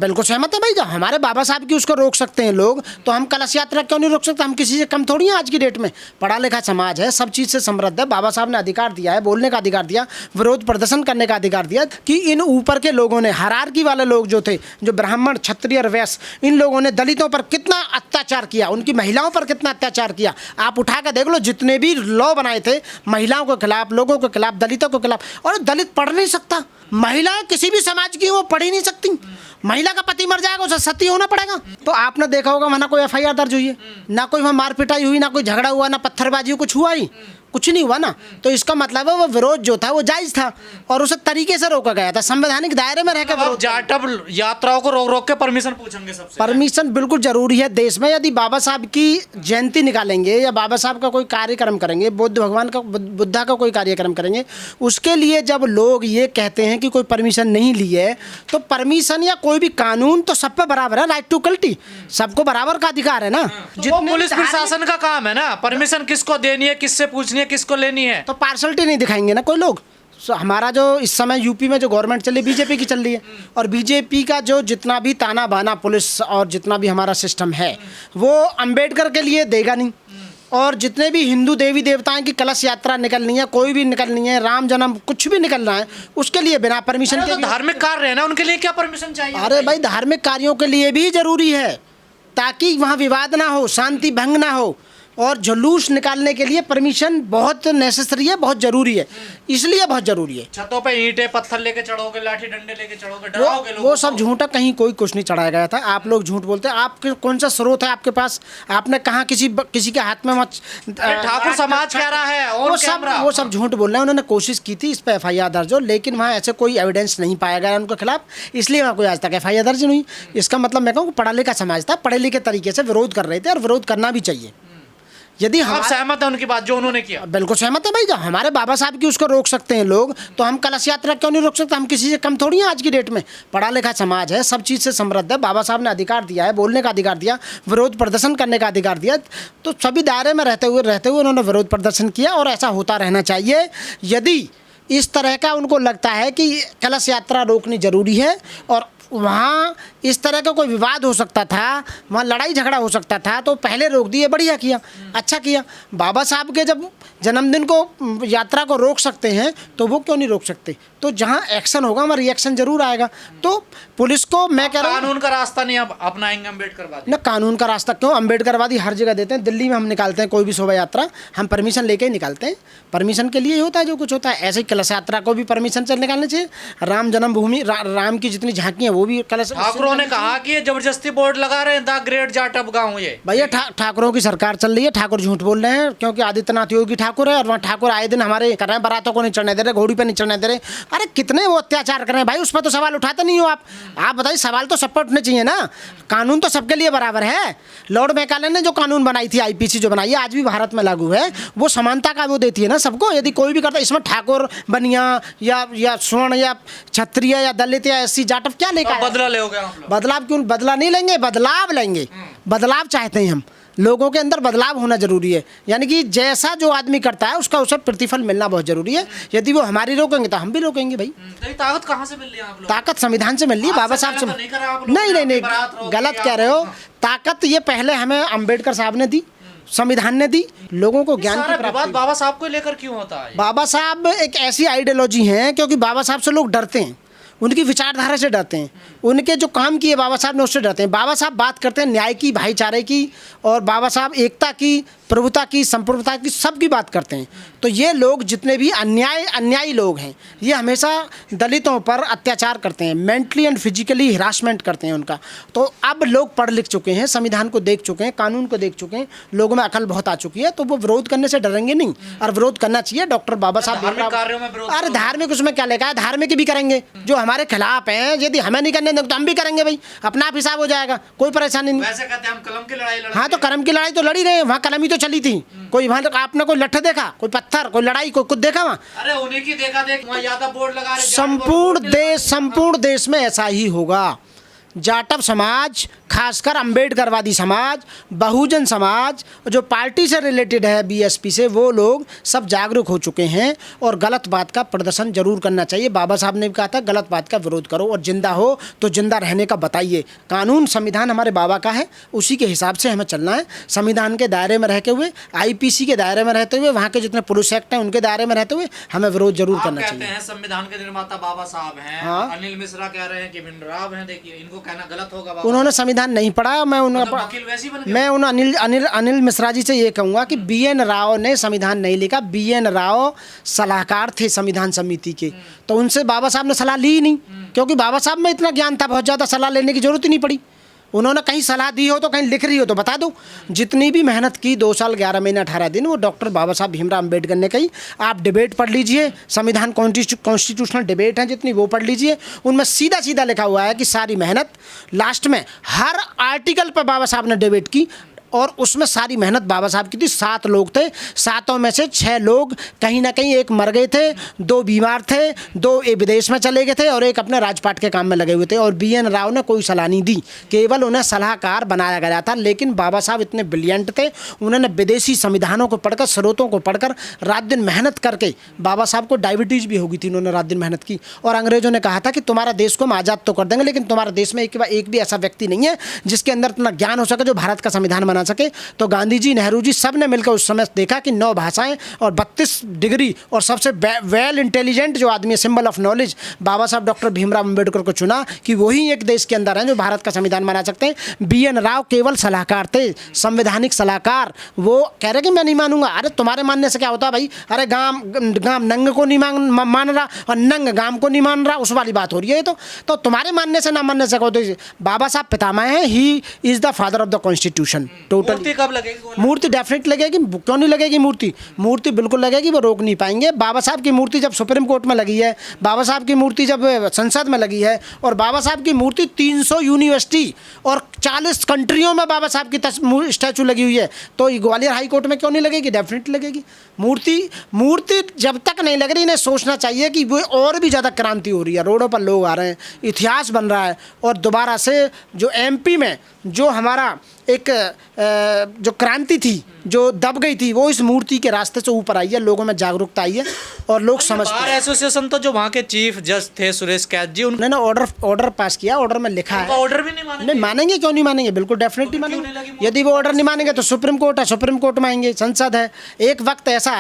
बिल्कुल सहमत है भाई। जब हमारे बाबा साहब की उसको रोक सकते हैं लोग, तो हम कलश यात्रा क्यों नहीं रोक सकते? हम किसी से कम थोड़ी हैं आज की डेट में। पढ़ा लिखा समाज है, सब चीज़ से समृद्ध है। बाबा साहब ने अधिकार दिया है, बोलने का अधिकार दिया, विरोध प्रदर्शन करने का अधिकार दिया। कि इन ऊपर के लोगों ने, हायरार्की वाले लोग जो थे, जो ब्राह्मण क्षत्रिय और वैश्य, इन लोगों ने दलितों पर कितना अत्याचार किया, उनकी महिलाओं पर कितना अत्याचार किया। आप उठा कर देख लो, जितने भी लॉ बनाए थे महिलाओं के खिलाफ, लोगों के खिलाफ, दलितों के खिलाफ। और दलित पढ़ नहीं सकता, महिलाएं किसी भी समाज की वो पढ़ ही नहीं सकती। महिला का पति मर जाएगा, उसे सती होना पड़ेगा। तो आपने देखा होगा वहाँ ना कोई एफआईआर दर्ज हुई है, ना कोई वहाँ मार पिटाई हुई, ना कोई झगड़ा हुआ, ना पत्थरबाजी, कुछ हुआ ही कुछ नहीं हुआ ना। तो इसका मतलब है वो विरोध जो था वो जायज़ था और उसे तरीके से रोका गया था, संवैधानिक दायरे में रहकर विरोध। जाटव यात्राओं को रोक रोक के परमिशन पूछेंगे सबसे। परमिशन बिल्कुल जरूरी है देश में। यदि बाबा साहब की जयंती निकालेंगे या बाबा साहब का कोई कार्यक्रम करेंगे, बुद्धा का कोई कार्यक्रम करेंगे, उसके लिए जब लोग ये कहते हैं कि कोई परमिशन नहीं ली है, तो परमिशन या कोई भी कानून तो सब पे बराबर है। राइट टू इक्वलिटी, सबको बराबर का अधिकार है ना। तो वो पुलिस प्रशासन का काम है ना, परमिशन किसको देनी है, किससे पूछनी है, किसको लेनी है। तो पार्शलिटी नहीं दिखाएंगे ना कोई लोग। हमारा जो इस समय यूपी में जो गवर्नमेंट चली, बीजेपी की चल रही है, और बीजेपी का जो जितना भी ताना बाना पुलिस और जितना भी हमारा सिस्टम है, वो अंबेडकर के लिए देगा नहीं। और जितने भी हिंदू देवी देवताओं की कलश यात्रा निकलनी है, कोई भी निकलनी है, राम जन्म कुछ भी निकलना है, उसके लिए बिना परमिशन के। धार्मिक कार्य है ना, उनके लिए क्या परमिशन चाहिए? अरे भाई, धार्मिक कार्यों के लिए भी जरूरी है, ताकि वहाँ विवाद ना हो, शांति भंग ना हो। और जुलूस निकालने के लिए परमिशन बहुत नेसेसरी है, बहुत जरूरी है, इसलिए बहुत जरूरी है। छतों पे ईंटें पत्थर लेके चढ़ोगे, लाठी डंडे लेके चढ़ोगे, डराओगे लोगों वो सब झूठा, कहीं कोई कुछ नहीं चढ़ाया गया था। आप लोग झूठ बोलते हैं। आपके कौन सा स्रोत है आपके पास? आपने कहा किसी के हाथ में ठाकुर समाज कह रहा है, वो सब झूठ बोल रहे हैं। उन्होंने कोशिश की थी इस पर एफआईआर दर्ज हो, लेकिन वहाँ ऐसे कोई एविडेंस नहीं पाया गया उनके खिलाफ, इसलिए वहाँ कोई आज तक एफआईआर दर्ज नहीं हुई। इसका मतलब मैं कहूँ पढ़ा लिखा समाज था, पढ़े लिखे तरीके से विरोध कर रहे थे, और विरोध करना भी चाहिए। यदि हम सहमत है उनकी बात जो उन्होंने किया? बिल्कुल सहमत है भाई। जब हमारे बाबा साहब की उसको रोक सकते हैं लोग, तो हम कलश यात्रा क्यों नहीं रोक सकते? हम किसी से कम थोड़ी हैं आज की डेट में। पढ़ा लिखा समाज है, सब चीज़ से समृद्ध है। बाबा साहब ने अधिकार दिया है, बोलने का अधिकार दिया, विरोध प्रदर्शन करने का अधिकार दिया। तो सभी दायरे में रहते हुए उन्होंने विरोध प्रदर्शन किया, और ऐसा होता रहना चाहिए। यदि इस तरह का उनको लगता है कि कलश यात्रा रोकनी जरूरी है, और वहाँ इस तरह का कोई विवाद हो सकता था, वहाँ लड़ाई झगड़ा हो सकता था, तो पहले रोक दिए, बढ़िया किया, अच्छा किया। बाबा साहब के जब जन्मदिन को, यात्रा को रोक सकते हैं, तो वो क्यों नहीं रोक सकते? तो जहाँ एक्शन होगा वहाँ रिएक्शन जरूर आएगा। तो पुलिस को मैं कह रहा हूँ, कानून का रास्ता नहीं अब अपनाएंगे अम्बेडकरवादी। ना कानून का रास्ता क्यों? अम्बेडकरवादी हर जगह देते हैं। दिल्ली में हम निकालते हैं कोई भी शोभा यात्रा, हम परमिशन लेके ही निकालते हैं। परमिशन के लिए ही होता है जो कुछ होता है। ऐसे ही कलश यात्रा को भी परमिशन से निकालनी चाहिए। राम जन्मभूमि, राम की जितनी झांकियाँ वो भी कलश। ठाकुरों ने कहा कि ये जबरदस्ती बोर्ड लगा रहे हैं, द ग्रेट जाटव गाँव। ये भैया ठाकुरों की सरकार चल रही है, ठाकुर झूठ बोल रहे हैं, क्योंकि आदित्यनाथ योगी ठाकुर है, और वहाँ ठाकुर आए दिन हमारे कर रहे हैं, बारातों को नहीं चढ़ने दे रहे, घोड़ी पे नहीं चढ़ने दे रहे। अरे कितने वो अत्याचार कर रहे हैं भाई, उस पर तो सवाल उठाते नहीं हो आप बताइए। सवाल तो सब पर उठने चाहिए ना। कानून तो सबके लिए बराबर है। लॉर्ड मैकाले ने जो कानून बनाई थी, आईपीसी जो बनाई है, आज भी भारत में लागू है। वो समानता का वो देती है ना सबको। यदि कोई भी करता है, इसमें ठाकुर बनिया या स्वर्ण या क्षत्रिय या दलित या एससी जाटव क्या लेकर बदला ले हो गया? बदलाव क्यों? बदला नहीं लेंगे, बदलाव लेंगे। बदलाव चाहते हैं हम, लोगों के अंदर बदलाव होना जरूरी है। यानी कि जैसा जो आदमी करता है उसका उसे प्रतिफल मिलना बहुत जरूरी है। यदि वो हमारी रोकेंगे तो हम भी रोकेंगे भाई। ताकत कहाँ से मिल रही है आप लोग? ताकत संविधान से मिल रही है, बाबा साहब से। नहीं, गलत कह रहे हो। ताकत ये पहले हमें अम्बेडकर साहब ने दी, संविधान ने दी। लोगों को ज्ञान की प्राप्ति। बाबा साहब को लेकर क्यों होता है? बाबा साहब एक ऐसी आइडियोलॉजी है, क्योंकि बाबा साहब से लोग डरते हैं, उनकी विचारधारा से डरते हैं, उनके जो काम किए बाबा साहब ने उससे डरते हैं। बाबा साहब बात करते हैं न्याय की, भाईचारे की, और बाबा साहब एकता की, प्रभुता की, संप्रभुता की, सबकी बात करते हैं। तो ये लोग जितने भी अन्यायी लोग हैं, ये हमेशा दलितों पर अत्याचार करते हैं, मेंटली एंड फिजिकली हिरासमेंट करते हैं उनका। तो अब लोग पढ़ लिख चुके हैं, संविधान को देख चुके हैं, कानून को देख चुके हैं, लोगों में अकल बहुत आ चुकी है, तो वो विरोध करने से डरेंगे नहीं, और विरोध करना चाहिए। डॉक्टर बाबा साहब, अरे धार्मिक उसमें क्या लिखा है? धार्मिक भी करेंगे जो हमारे खिलाफ हैं। यदि हमें नहीं करने देंगे तो हम भी करेंगे भाई, अपना आप हिसाब हो जाएगा, कोई परेशानी नहीं। वैसे कहते हैं हम कलम की लड़ाई लड़ते हैं। हाँ, तो कलम की लड़ाई तो लड़ी रहे हैं, वहाँ कलम ही तो चली थी। कोई वहाँ आपने कोई लट्ठे देखा, कोई पत्थर, कोई लड़ाई, कोई कुछ देखा वहाँ? अरे उन्हीं की देखा देख वहाँ ज्यादा बोर्ड लगा रहे। संपूर्ण देश में ऐसा ही होगा। जाटव समाज, खासकर अंबेडकरवादी समाज, बहुजन समाज, जो पार्टी से रिलेटेड है बीएसपी से, वो लोग सब जागरूक हो चुके हैं और गलत बात का प्रदर्शन जरूर करना चाहिए। बाबा साहब ने भी कहा था गलत बात का विरोध करो और जिंदा हो तो जिंदा रहने का बताइए। कानून संविधान हमारे बाबा का है, उसी के हिसाब से हमें चलना है। संविधान के दायरे में रहते हुए, आईपीसी के दायरे में रहते हुए, वहाँ के जितने पुलिस एक्ट हैं उनके दायरे में रहते हुए हमें विरोध जरूर करना चाहिए। कहते हैं संविधान के निर्माता बाबा साहब हैं। हाँ। अनिल मिश्रा कह रहे हैं कि भिंडराव हैं। देखिए, इनको कहना गलत होगा। उन्होंने संविधान नहीं पढ़ा। मैं उन अनिल मिश्रा जी से ये कहूँगा कि BN राव ने संविधान नहीं लिखा। BN राव सलाहकार थे संविधान समिति के, तो उनसे बाबा साहब ने सलाह ली नहीं, क्योंकि बाबा साहब में इतना ज्ञान था, बहुत ज़्यादा सलाह लेने की जरूरत ही नहीं पड़ी। उन्होंने कहीं सलाह दी हो तो कहीं लिख रही हो तो बता दो। जितनी भी मेहनत की 2 साल 11 महीने 18 दिन, वो डॉक्टर बाबा साहब भीमराव अम्बेडकर ने कही। आप डिबेट पढ़ लीजिए, संविधान कॉन्स्टिट्यूशनल डिबेट है जितनी, वो पढ़ लीजिए। उनमें सीधा सीधा लिखा हुआ है कि सारी मेहनत लास्ट में हर आर्टिकल पर बाबा साहब ने डिबेट की और उसमें सारी मेहनत बाबा साहब की थी। 7 लोग थे, 7 में से 6 लोग कहीं ना कहीं, एक मर गए थे, 2 बीमार थे, 2 विदेश में चले गए थे और एक अपने राजपाट के काम में लगे हुए थे। और BN राव ने कोई सलाह नहीं दी, केवल उन्हें सलाहकार बनाया गया था। लेकिन बाबा साहब इतने ब्रिलियंट थे, उन्होंने विदेशी संविधानों को पढ़कर, स्रोतों को पढ़कर, रात दिन मेहनत करके, बाबा साहब को डायबिटीज़ भी हो गई थी, उन्होंने रात दिन मेहनत की। और अंग्रेजों ने कहा था कि तुम्हारा देश को हम आज़ाद तो कर देंगे, लेकिन तुम्हारे देश में एक भी ऐसा व्यक्ति नहीं है जिसके अंदर इतना ज्ञान हो सके जो भारत का संविधान बना सके। तो गांधी जी, नेहरू जी, सब ने मिलकर उस समय देखा कि 9 भाषाएं और 32 डिग्री और सबसे वेल इंटेलिजेंट जो आदमी है, सिंबल ऑफ नॉलेज, बाबा साहब डॉक्टर भीमराव अम्बेडकर को चुना कि वही एक देश के अंदर हैं जो भारत का संविधान बना सकते हैं। BN राव केवल सलाहकार थे, संवैधानिक सलाहकार। वो कह रहे कि मैं नहीं मानूंगा। अरे तुम्हारे मानने से क्या होता है भाई? अरे गांव नंग को नहीं मान रहा और नंग गांव को नहीं मान रहा, उस वाली बात हो रही है। तो तुम्हारे मानने से ना मानने से कहो। तो बाबा साहब पितामह हैं, he is the father of the constitution. Totally मूर्ति डेफिनेट लगेगी, क्यों नहीं लगेगी? मूर्ति बिल्कुल लगेगी, वो रोक नहीं पाएंगे। बाबा साहब की मूर्ति जब सुप्रीम कोर्ट में लगी है, बाबा साहब की मूर्ति जब संसद में लगी है, और बाबा साहब की मूर्ति 300 यूनिवर्सिटी और 40 कंट्रियों में बाबा साहब की स्टैचू लगी हुई है, तो ग्वालियर हाई कोर्ट में क्यों नहीं लगेगी? डेफिनेट लगेगी। मूर्ति जब तक नहीं लग रही, इन्हें सोचना चाहिए कि वो और भी ज़्यादा क्रांति हो रही है, रोडों पर लोग आ रहे हैं, इतिहास बन रहा है। और दोबारा से जो MP में जो हमारा एक जो क्रांति थी, जो दब गई थी, वो इस मूर्ति के रास्ते से ऊपर आई है। लोगों में जागरूकता आई है और लोग समझते हैं। एसोसिएशन तो जो वहाँ के चीफ जज थे सुरेश कैद जी, उन्होंने ऑर्डर पास किया। ऑर्डर में लिखा है, ऑर्डर भी नहीं मानेंगे। क्यों नहीं मानेंगे? बिल्कुल डेफिनेटली मानेंगे। यदि वो ऑर्डर नहीं मानेंगे तो सुप्रीम कोर्ट है, सुप्रीम कोर्ट में आएंगे, संसद है। एक वक्त ऐसा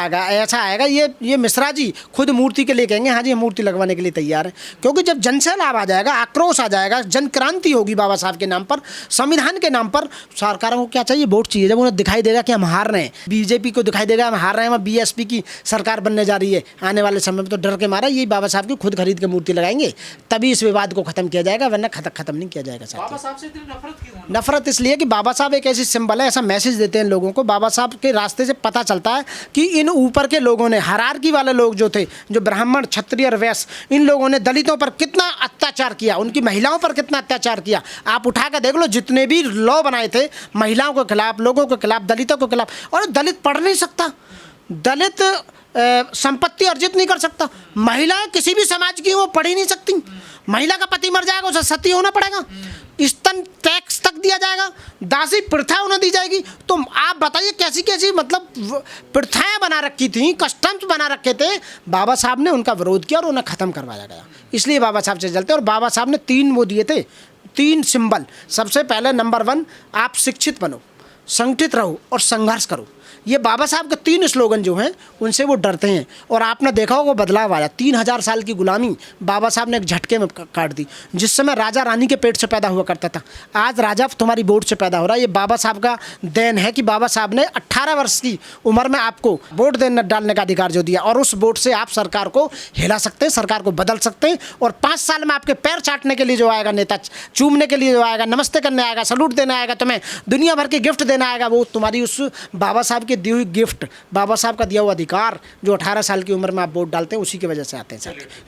आएगा ये मिश्रा जी खुद मूर्ति के लिए कहेंगे हाँ जी हम मूर्ति लगवाने के लिए तैयार है। क्योंकि जब जन से लाभ आ जाएगा, आक्रोश आ जाएगा, जन क्रांति होगी बाबा साहब के नाम पर, संविधान के नाम पर। सरकारों को क्या चाहिए? वोट चाहिए। जब उन्हें दिखाई देगा कि हम हार रहे हैं, बीजेपी को दिखाई देगा हम हार रहे हैं, वहाँ BSP की सरकार बनने जा रही है आने वाले समय में, तो डर के मारा यही बाबा साहब की खुद खरीद के मूर्ति लगाएंगे, तभी इस विवाद को खत्म किया जाएगा, वरना खत्म नहीं किया जाएगा। बाबा साहब से इतनी नफरत क्यों? नफरत इसलिए कि बाबा साहब एक ऐसी सिंबल है, ऐसा मैसेज देते हैं लोगों को। बाबा साहब के रास्ते से पता चलता है कि इन ऊपर के लोगों ने, हायरार्की वाले लोग जो थे, जो ब्राह्मण, क्षत्रिय और वैश्य, इन लोगों ने दलितों पर कितना अत्याचार किया, उनकी महिलाओं पर कितना अत्याचार किया। आप उठा कर देख लो, जितने भी लॉ बनाए थे महिलाओं के खिलाफ, लोगों के खिलाफ, दलितों के खिलाफ। और दलित पढ़ नहीं सकता, दलित संपत्ति अर्जित नहीं कर सकता। महिलाएं किसी भी समाज की वो पढ़ ही नहीं सकती। महिला का पति मर जाएगा, उसे सती होना पड़ेगा, स्तन टैक्स तक दिया जाएगा, दासी प्रथा उन्हें दी जाएगी। तो आप बताइए कैसी कैसी मतलब प्रथाएं बना रखी थी, कस्टम्स बना रखे थे। बाबा साहब ने उनका विरोध किया और उन्हें ख़त्म करवाया गया। इसलिए बाबा साहब से चलते। और बाबा साहब ने 3 वो दिए थे, 3 सिंबल। सबसे पहले नंबर 1, आप शिक्षित बनो, संगठित रहो और संघर्ष करो। ये बाबा साहब के 3 स्लोगन जो हैं उनसे वो डरते हैं। और आपने देखा होगा बदलाव आया। 3000 साल की गुलामी बाबा साहब ने एक झटके में काट दी। जिस समय राजा रानी के पेट से पैदा हुआ करता था, आज राजा तुम्हारी वोट से पैदा हो रहा है। ये बाबा साहब का देन है कि बाबा साहब ने 18 वर्ष की उम्र में आपको वोट डालने का अधिकार जो दिया, और उस वोट से आप सरकार को हिला सकते हैं, सरकार को बदल सकते हैं। और 5 साल में आपके पैर चाटने के लिए जो आएगा नेता, चूमने के लिए जो आएगा, नमस्ते करने आएगा, सलूट देने आएगा, तुम्हें दुनिया भर के गिफ्ट देना आएगा, वो तुम्हारी उस बाबा साहब की दी हुई गिफ्ट, बाबा साहब का दिया हुआ अधिकार, जो 18 साल की उम्र में आप वोट डालते हैं, उसी की वजह से आते हैं सर।